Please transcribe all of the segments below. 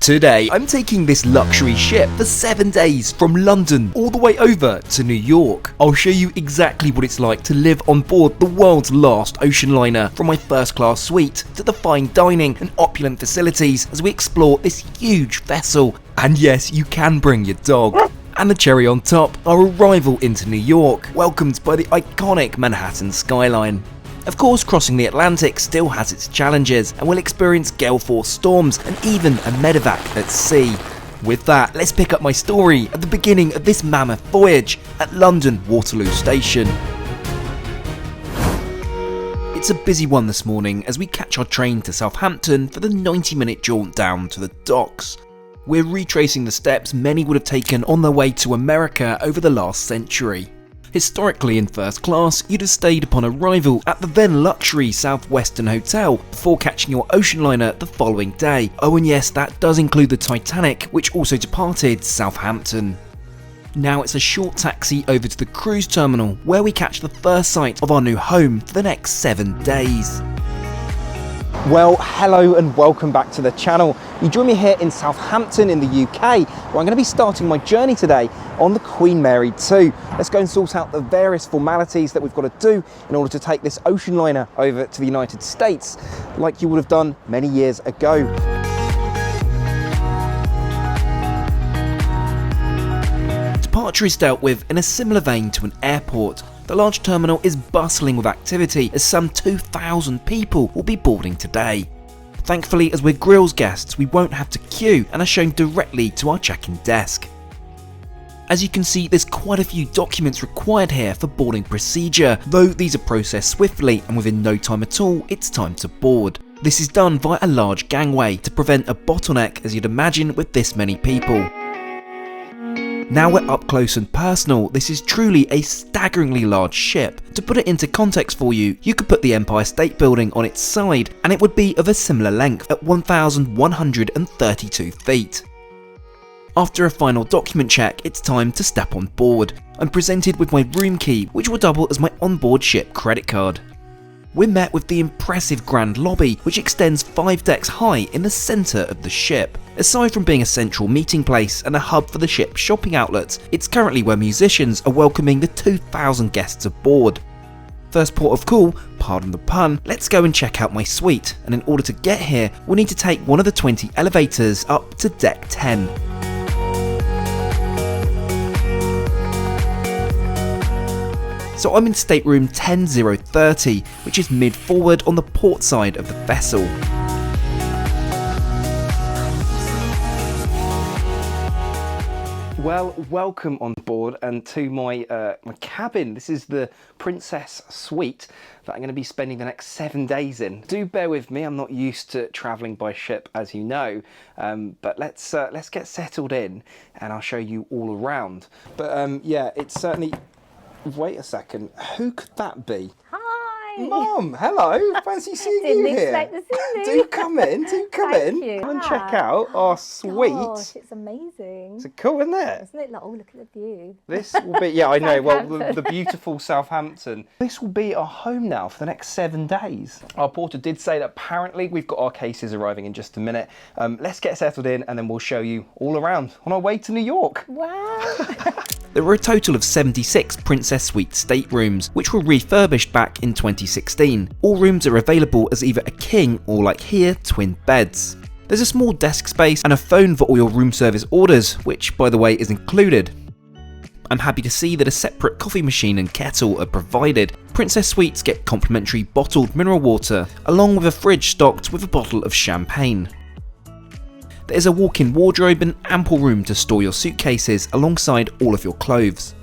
Today, I'm taking this luxury ship for 7 days from London all the way over to New York. I'll show you exactly what it's like to live on board the world's last ocean liner, from my first class suite to the fine dining and opulent facilities as we explore this huge vessel. And yes, you can bring your dog. And the cherry on top, our arrival into New York, welcomed by the iconic Manhattan skyline. Of course, crossing the Atlantic still has its challenges, and we'll experience gale force storms and even a medevac at sea. With that, let's pick up my story at the beginning of this mammoth voyage at London Waterloo Station. It's a busy one this morning as we catch our train to Southampton for the 90-minute jaunt down to the docks. We're retracing the steps many would have taken on their way to America over the last century. Historically, in first class, you'd have stayed upon arrival at the then luxury Southwestern Hotel before catching your ocean liner the following day. Oh, and yes, that does include the Titanic, which also departed Southampton. Now it's a short taxi over to the cruise terminal, where we catch the first sight of our new home for the next 7 days. Well, hello and welcome back to the channel. You join me here in Southampton in the UK, where I'm going to be starting my journey today on the Queen Mary 2. Let's go and sort out the various formalities that we've got to do in order to take this ocean liner over to the United States, like you would have done many years ago. Departure is dealt with in a similar vein to an airport. The large terminal is bustling with activity as some 2,000 people will be boarding today. Thankfully, as we're grills guests, we won't have to queue and are shown directly to our check-in desk. As you can see, there's quite a few documents required here for boarding procedure, though these are processed swiftly and within no time at all, it's time to board. This is done via a large gangway to prevent a bottleneck, as you'd imagine with this many people. Now we're up close and personal, this is truly a staggeringly large ship. To put it into context for you, you could put the Empire State Building on its side and it would be of a similar length at 1,132 feet. After a final document check, it's time to step on board. I'm presented with my room key, which will double as my onboard ship credit card. We're met with the impressive grand lobby, which extends 5 decks high in the centre of the ship. Aside from being a central meeting place and a hub for the ship's shopping outlets, it's currently where musicians are welcoming the 2,000 guests aboard. First port of call, pardon the pun, let's go and check out my suite, and in order to get here, we'll need to take one of the 20 elevators up to deck 10. So I'm in stateroom 10030, which is mid-forward on the port side of the vessel. Well, welcome on board and to my cabin. This is the Princess Suite that I'm going to be spending the next 7 days in. Do bear with me, I'm not used to travelling by ship, as you know, but let's get settled in and I'll show you all around. But yeah, it's certainly... Wait a second, who could that be? Hi! Mum, hello, fancy seeing you here. Didn't expect to see me. Do come in, Thank you. Come and check out our suite. Gosh, it's amazing. It's cool, isn't it? Isn't it? Like, oh, look at the view. This will be, yeah, I know, well, the beautiful Southampton. This will be our home now for the next 7 days. Our porter did say that apparently we've got our cases arriving in just a minute. Let's get settled in and then we'll show you all around on our way to New York. Wow! There were a total of 76 Princess Suite staterooms, which were refurbished back in 2016. All rooms are available as either a king or, like here, twin beds. There's a small desk space and a phone for all your room service orders, which, by the way, is included. I'm happy to see that a separate coffee machine and kettle are provided. Princess Suites get complimentary bottled mineral water, along with a fridge stocked with a bottle of champagne. There's a walk-in wardrobe and ample room to store your suitcases alongside all of your clothes.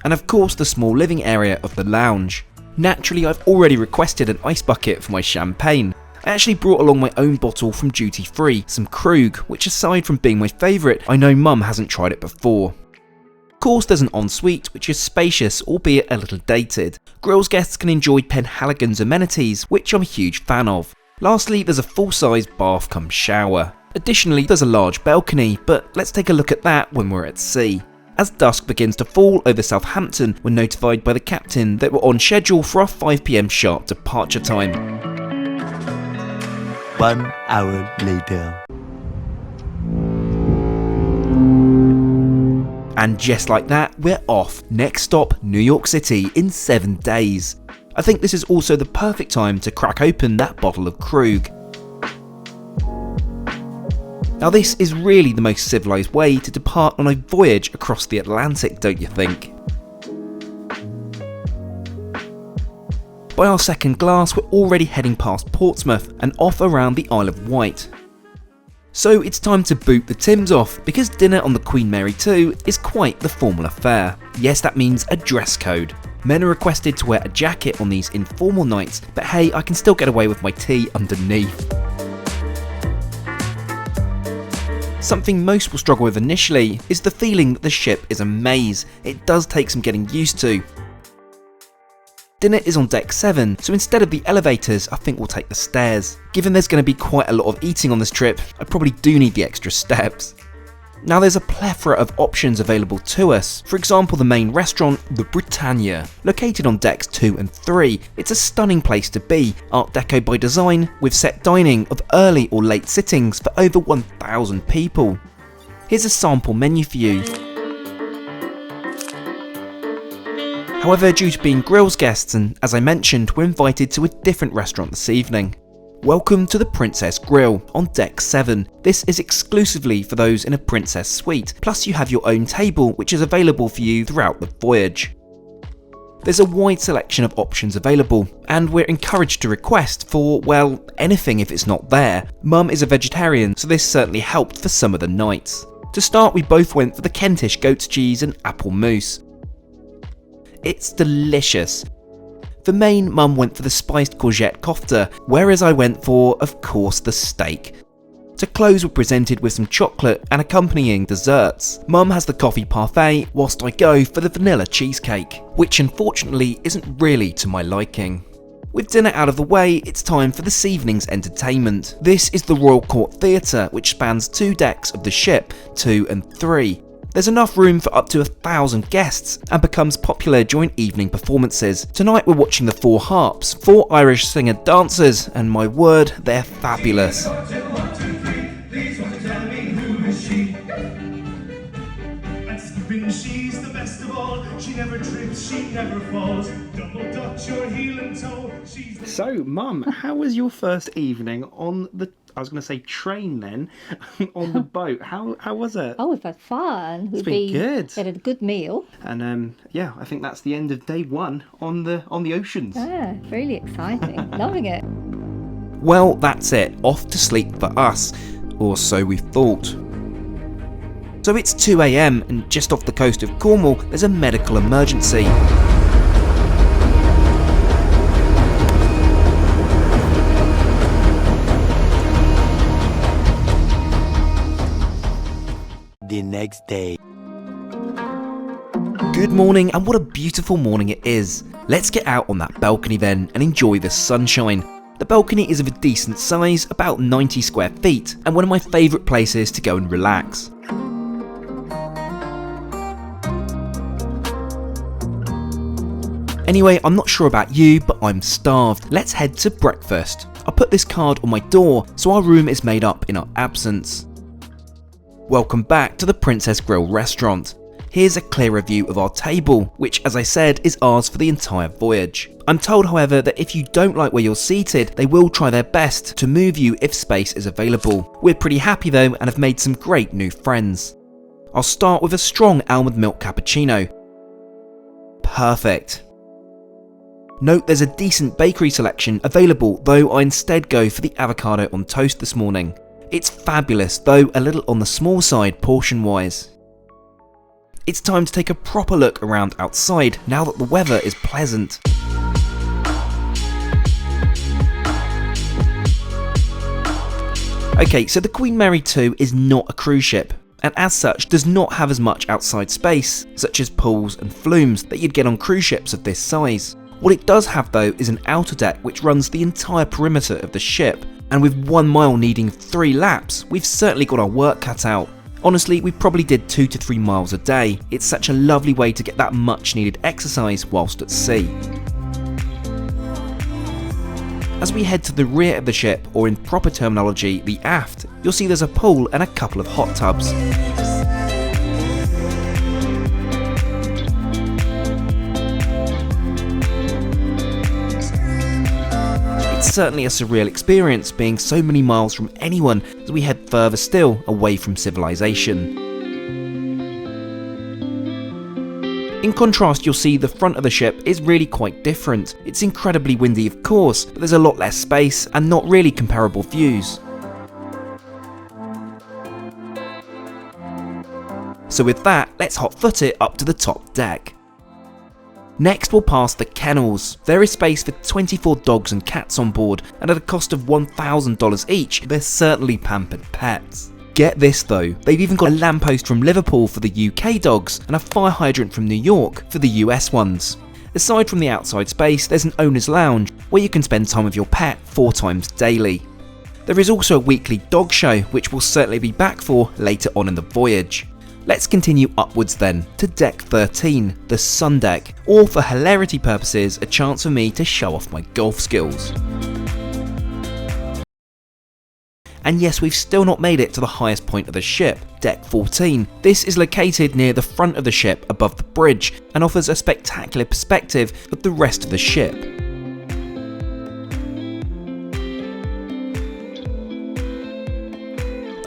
And of course the small living area of the lounge. Naturally, I've already requested an ice bucket for my champagne. I actually brought along my own bottle from duty free, some Krug, which aside from being my favourite, I know Mum hasn't tried it before. Of course there's an ensuite which is spacious, albeit a little dated. Grills guests can enjoy Penhaligon's amenities, which I'm a huge fan of. Lastly, there's a full-size bath cum shower. Additionally, there's a large balcony, but let's take a look at that when we're at sea. As dusk begins to fall over Southampton, we're notified by the captain that we're on schedule for our 5 PM sharp departure time. 1 hour later. And just like that, we're off. Next stop, New York City in 7 days. I think this is also the perfect time to crack open that bottle of Krug. Now this is really the most civilised way to depart on a voyage across the Atlantic, don't you think? By our second glass, we're already heading past Portsmouth and off around the Isle of Wight. So it's time to boot the Timbs off, because dinner on the Queen Mary 2 is quite the formal affair. Yes, that means a dress code. Men are requested to wear a jacket on these informal nights, but hey, I can still get away with my tee underneath. Something most will struggle with initially is the feeling that the ship is a maze. It does take some getting used to. Dinner is on deck 7, so instead of the elevators, I think we'll take the stairs. Given there's going to be quite a lot of eating on this trip, I probably do need the extra steps. Now there's a plethora of options available to us. For example, the main restaurant, the Britannia, located on decks 2 and 3. It's a stunning place to be, Art Deco by design, with set dining of early or late sittings for over 1,000 people. Here's a sample menu for you. However, due to being grills guests, and as I mentioned, we're invited to a different restaurant this evening. Welcome to the Princess Grill on deck 7. This is exclusively for those in a Princess suite, plus you have your own table which is available for you throughout the voyage. There's a wide selection of options available, and we're encouraged to request for, well, anything if it's not there. Mum is a vegetarian, so this certainly helped for some of the nights. To start, we both went for the Kentish goat's cheese and apple mousse. It's delicious. For main, Mum went for the spiced courgette kofta, whereas I went for, of course, the steak. To close, we're presented with some chocolate and accompanying desserts. Mum has the coffee parfait, whilst I go for the vanilla cheesecake, which unfortunately isn't really to my liking. With dinner out of the way, it's time for this evening's entertainment. This is the Royal Court Theatre, which spans 2 decks of the ship, 2 and 3. There's enough room for up to 1,000 guests and becomes popular during evening performances. Tonight we're watching the 4 Harps, 4 Irish singer-dancers, and my word, they're fabulous. So, Mum, how was your first evening on the, I was going to say train then, on the boat? How was it? Oh, we've had fun. It's been good. We had a good meal. And yeah, I think that's the end of day 1 on the oceans. Yeah, really exciting. Loving it. Well, that's it. Off to sleep for us. Or so we thought. So it's 2 AM and just off the coast of Cornwall, there's a medical emergency. The next day. Good morning, and what a beautiful morning it is. Let's get out on that balcony then and enjoy the sunshine. The balcony is of a decent size, about 90 square feet, and one of my favourite places to go and relax. Anyway, I'm not sure about you, but I'm starved. Let's head to breakfast. I'll put this card on my door so our room is made up in our absence. Welcome back to the Princess Grill restaurant. Here's a clearer view of our table, which as I said is ours for the entire voyage. I'm told however that if you don't like where you're seated, they will try their best to move you if space is available. We're pretty happy though and have made some great new friends. I'll start with a strong almond milk cappuccino. Perfect. Note there's a decent bakery selection available, though I instead go for the avocado on toast this morning. It's fabulous, though a little on the small side portion-wise. It's time to take a proper look around outside now that the weather is pleasant. Okay, so the Queen Mary 2 is not a cruise ship, and as such does not have as much outside space, such as pools and flumes, that you'd get on cruise ships of this size. What it does have though is an outer deck which runs the entire perimeter of the ship, and with 1 mile needing 3 laps, we've certainly got our work cut out. Honestly, we probably did 2 to 3 miles a day. It's such a lovely way to get that much needed exercise whilst at sea. As we head to the rear of the ship, or in proper terminology, the aft, you'll see there's a pool and a couple of hot tubs. certainly a surreal experience being so many miles from anyone as we head further still away from civilization. In contrast, you'll see the front of the ship is really quite different. It's incredibly windy of course, but there's a lot less space and not really comparable views. So with that, let's hot-foot it up to the top deck. Next we'll pass the kennels. There is space for 24 dogs and cats on board, and at a cost of $1,000 each, they're certainly pampered pets. Get this though, they've even got a lamppost from Liverpool for the UK dogs and a fire hydrant from New York for the US ones. Aside from the outside space, there's an owner's lounge where you can spend time with your pet 4 times daily. There is also a weekly dog show which we'll certainly be back for later on in the voyage. Let's continue upwards then to deck 13, the sun deck, or for hilarity purposes a chance for me to show off my golf skills. And yes, we've still not made it to the highest point of the ship, deck 14. This is located near the front of the ship above the bridge and offers a spectacular perspective of the rest of the ship.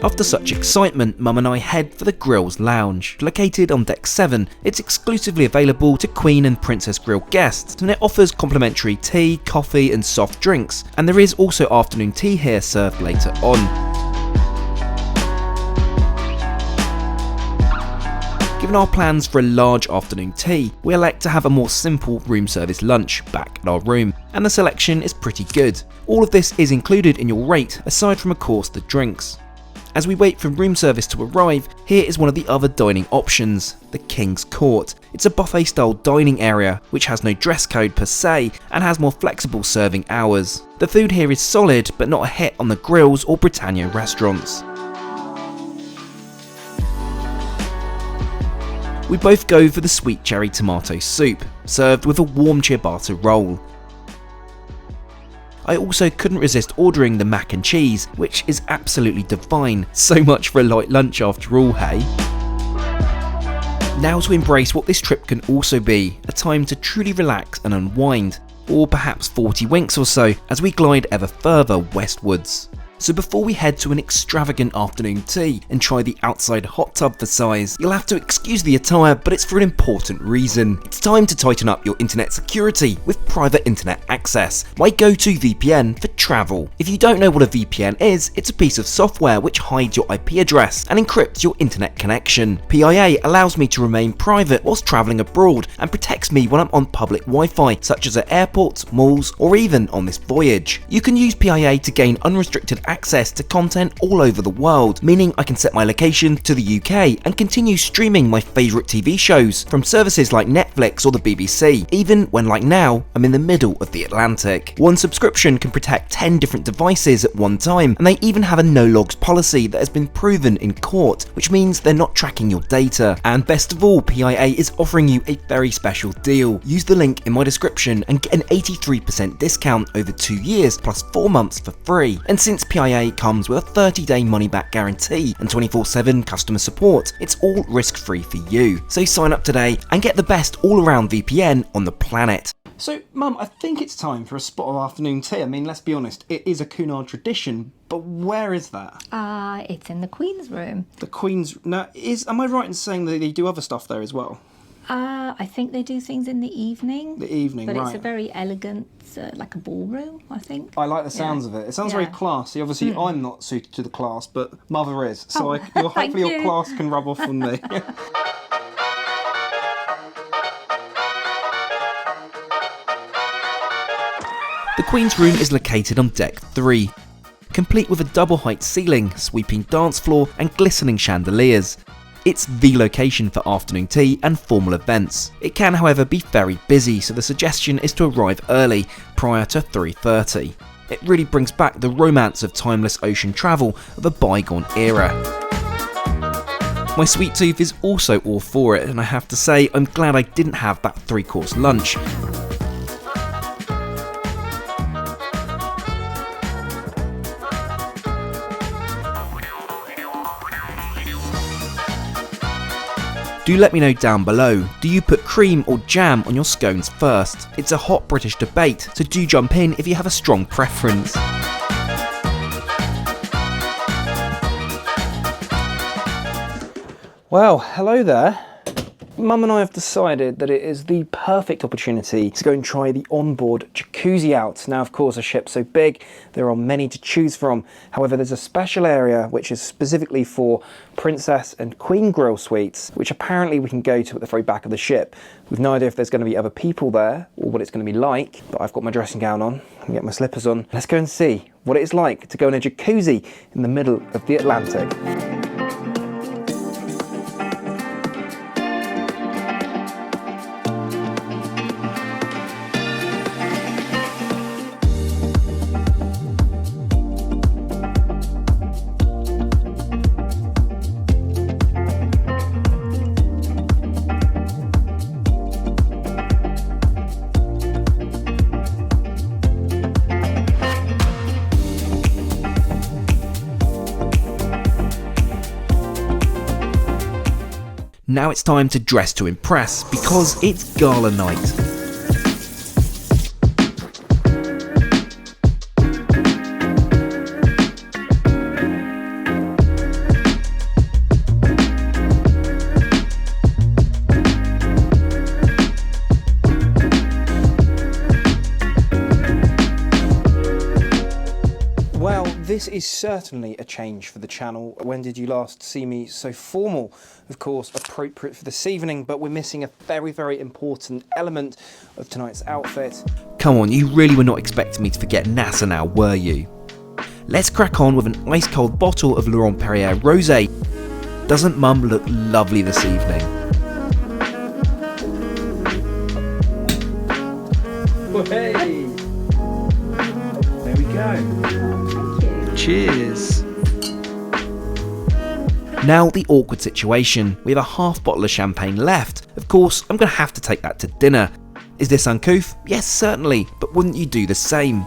After such excitement, Mum and I head for the Grills Lounge. Located on deck 7, it's exclusively available to Queen and Princess Grill guests, and it offers complimentary tea, coffee and soft drinks, and there is also afternoon tea here served later on. Given our plans for a large afternoon tea, we elect to have a more simple room service lunch back at our room, and the selection is pretty good. All of this is included in your rate, aside from of course the drinks. As we wait for room service to arrive, here is one of the other dining options, the King's Court. It's a buffet style dining area which has no dress code per se and has more flexible serving hours. The food here is solid but not a hit on the Grills or Britannia restaurants. We both go for the sweet cherry tomato soup, served with a warm ciabatta roll. I also couldn't resist ordering the mac and cheese, which is absolutely divine. So much for a light lunch after all, hey? Now to embrace what this trip can also be, a time to truly relax and unwind, or perhaps 40 winks or so as we glide ever further westwards. So before we head to an extravagant afternoon tea and try the outside hot tub for size, you'll have to excuse the attire, but it's for an important reason. It's time to tighten up your internet security with private internet access, my go-to VPN for travel. If you don't know what a VPN is, it's a piece of software which hides your IP address and encrypts your internet connection. PIA allows me to remain private whilst travelling abroad and protects me when I'm on public Wi-Fi, such as at airports, malls, or even on this voyage. You can use PIA to gain unrestricted access to content all over the world, meaning I can set my location to the UK and continue streaming my favourite TV shows from services like Netflix or the BBC, even when, like now, I'm in the middle of the Atlantic. One subscription can protect 10 different devices at one time, and they even have a no logs policy that has been proven in court, which means they're not tracking your data. And best of all, PIA is offering you a very special deal. Use the link in my description and get an 83% discount over 2 years plus 4 months for free. And since PIA comes with a 30-day money-back guarantee and 24/7 customer support, it's all risk-free for you. So sign up today and get the best all-around VPN on the planet. So, Mum, I think it's time for a spot of afternoon tea. I mean, let's be honest, it is a Cunard tradition, but where is that? It's in the Queen's room. The Queen's... Now, am I right in saying that they do other stuff there as well? I think they do things in the evening. The evening, but right. But it's a very elegant, like a ballroom, I think. I like the sounds of it. It sounds very classy. Obviously, I'm not suited to the class, but Mother is. So hopefully your class can rub off on me. The Queen's room is located on deck 3, complete with a double height ceiling, sweeping dance floor and glistening chandeliers. It's the location for afternoon tea and formal events. It can, however, be very busy, so the suggestion is to arrive early, prior to 3:30. It really brings back the romance of timeless ocean travel of a bygone era. My sweet tooth is also all for it, and I have to say I'm glad I didn't have that 3-course lunch. Do let me know down below, do you put cream or jam on your scones first? It's a hot British debate, so do jump in if you have a strong preference. Well, hello there. Mum and I have decided that it is the perfect opportunity to go and try the onboard jacuzzi out. Now, of course, a ship so big, there are many to choose from. However, there's a special area which is specifically for Princess and Queen Grill suites, which apparently we can go to at the very back of the ship. We've no idea if there's going to be other people there or what it's going to be like, but I've got my dressing gown on and get my slippers on. Let's go and see what it is like to go in a jacuzzi in the middle of the Atlantic. Now it's time to dress to impress, because it's gala night. Well, this is certainly a change for the channel. When did you last see me so formal? Of course, appropriate for this evening, but we're missing a very, very important element of tonight's outfit. Come on, you really were not expecting me to forget NASA now, were you? Let's crack on with an ice cold bottle of Laurent Perrier Rosé. Doesn't Mum look lovely this evening? Hey! There we go. Cheers! Now the awkward situation. We have a half bottle of champagne left. Of course, I'm going to have to take that to dinner. Is this uncouth? Yes, certainly, but wouldn't you do the same?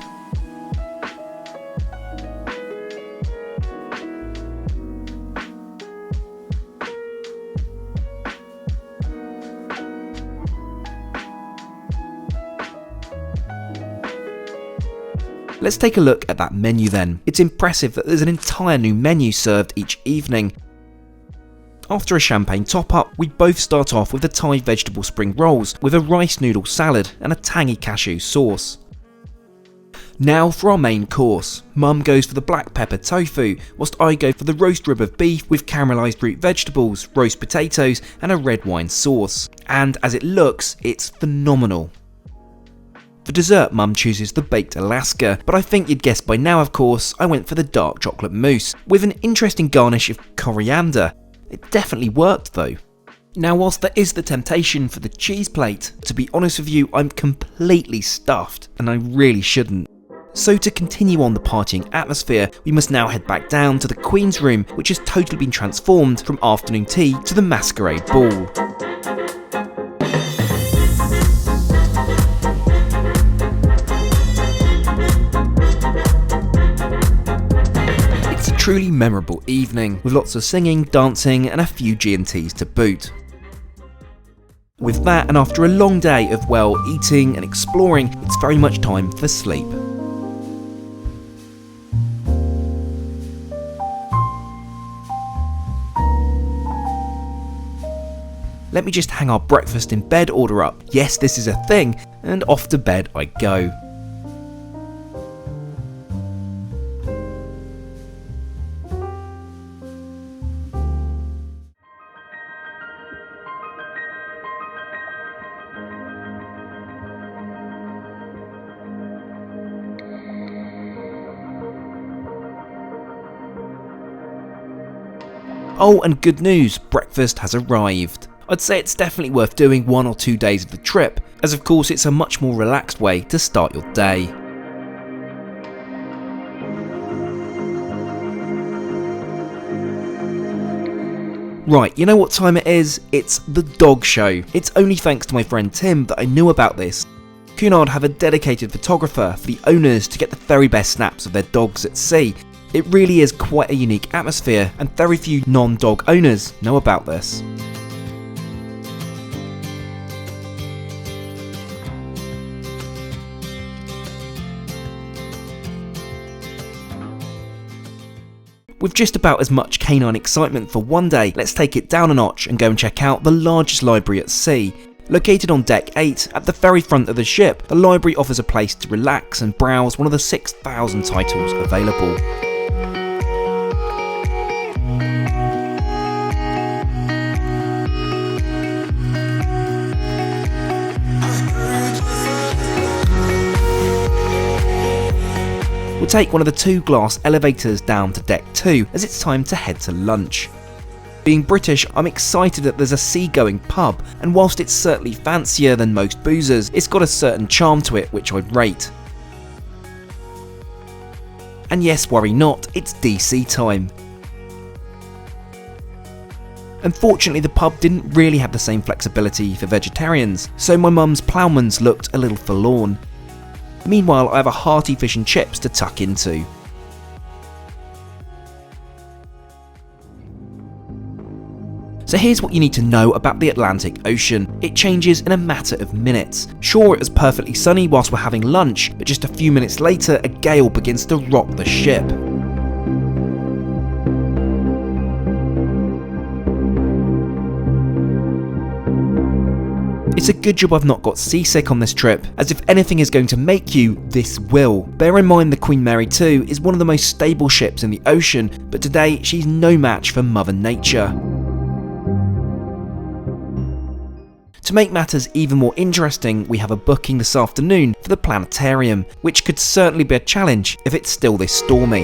Let's take a look at that menu then. It's impressive that there's an entire new menu served each evening. After a champagne top-up, we both start off with the Thai vegetable spring rolls with a rice noodle salad and a tangy cashew sauce. Now for our main course. Mum goes for the black pepper tofu, whilst I go for the roast rib of beef with caramelised root vegetables, roast potatoes and a red wine sauce. And as it looks, it's phenomenal. For dessert, Mum chooses the baked Alaska, but I think you'd guessed by now, of course, I went for the dark chocolate mousse, with an interesting garnish of coriander. It definitely worked though. Now whilst there is the temptation for the cheese plate, to be honest with you, I'm completely stuffed, and I really shouldn't. So to continue on the partying atmosphere, we must now head back down to the Queen's Room, which has totally been transformed from afternoon tea to the masquerade ball. Truly memorable evening, with lots of singing, dancing and a few G&Ts to boot. With that, and after a long day of, well, eating and exploring, it's very much time for sleep. Let me just hang our breakfast in bed order up. Yes, this is a thing, and off to bed I go. Oh, and good news, breakfast has arrived. I'd say it's definitely worth doing 1 or 2 days of the trip, as of course it's a much more relaxed way to start your day. Right, you know what time it is? It's the dog show. It's only thanks to my friend Tim that I knew about this. Cunard have a dedicated photographer for the owners to get the very best snaps of their dogs at sea. It really is quite a unique atmosphere, and very few non-dog owners know about this. With just about as much canine excitement for one day, let's take it down a notch and go and check out the largest library at sea. Located on deck 8, at the very front of the ship, the library offers a place to relax and browse one of the 6,000 titles available. We'll take one of the 2 glass elevators down to deck 2 as it's time to head to lunch. Being British, I'm excited that there's a seagoing pub, and whilst it's certainly fancier than most boozers, it's got a certain charm to it which I'd rate. And yes, worry not, it's DC time. Unfortunately, the pub didn't really have the same flexibility for vegetarians, so my mum's ploughman's looked a little forlorn. Meanwhile, I have a hearty fish and chips to tuck into. So here's what you need to know about the Atlantic Ocean. It changes in a matter of minutes. Sure, it was perfectly sunny whilst we're having lunch, but just a few minutes later, a gale begins to rock the ship. It's a good job I've not got seasick on this trip, as if anything is going to make you, this will. Bear in mind the Queen Mary 2 is one of the most stable ships in the ocean, but today she's no match for Mother Nature. To make matters even more interesting, we have a booking this afternoon for the planetarium, which could certainly be a challenge if it's still this stormy.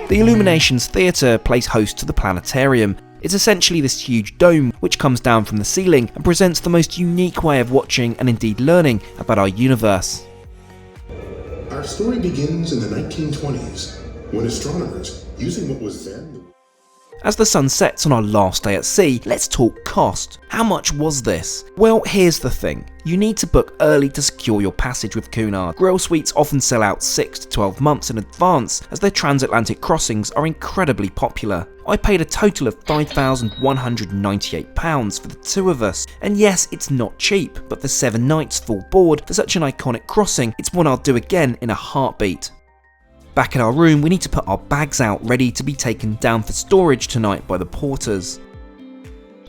The Illuminations Theatre plays host to the planetarium. It's essentially this huge dome which comes down from the ceiling and presents the most unique way of watching and indeed learning about our universe. Our story begins in the 1920s, when astronomers, using what was then the As the sun sets on our last day at sea, let's talk cost. How much was this? Well, here's the thing. You need to book early to secure your passage with Cunard. Grill suites often sell out 6 to 12 months in advance, as their transatlantic crossings are incredibly popular. I paid a total of £5,198 for the 2 of us, and yes, it's not cheap, but for 7 nights full board for such an iconic crossing, it's one I'll do again in a heartbeat. Back in our room, we need to put our bags out ready to be taken down for storage tonight by the porters.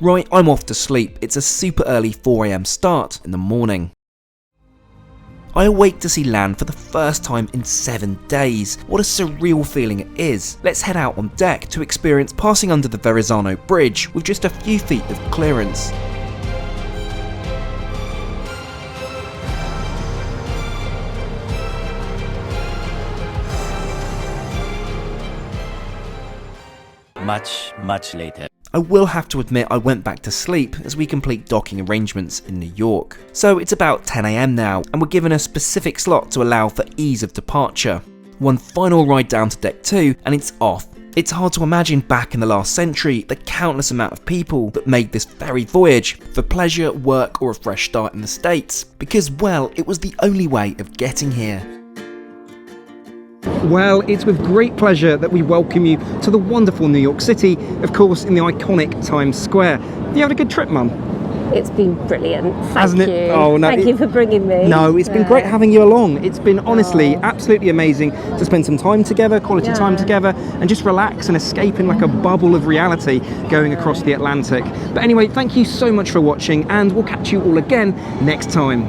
Right, I'm off to sleep. It's a super early 4 AM start in the morning. I awake to see land for the first time in 7 days. What a surreal feeling it is. Let's head out on deck to experience passing under the Verrazano Bridge with just a few feet of clearance. Much later. I will have to admit I went back to sleep as we complete docking arrangements in New York. So it's about 10 AM now, and we're given a specific slot to allow for ease of departure. One final ride down to deck 2 and it's off. It's hard to imagine back in the last century the countless amount of people that made this ferry voyage for pleasure, work or a fresh start in the States, because well, it was the only way of getting here. Well, it's with great pleasure that we welcome you to the wonderful New York City, of course in the iconic Times Square. Have you had a good trip, Mum? It's been brilliant. Hasn't Thank it? you. Oh, no, Thank you for bringing me. No, it's been great having you along. It's been honestly absolutely amazing to spend some time together, quality time together, and just relax and escape in like a bubble of reality going across the Atlantic. But anyway, thank you so much for watching, and we'll catch you all again next time.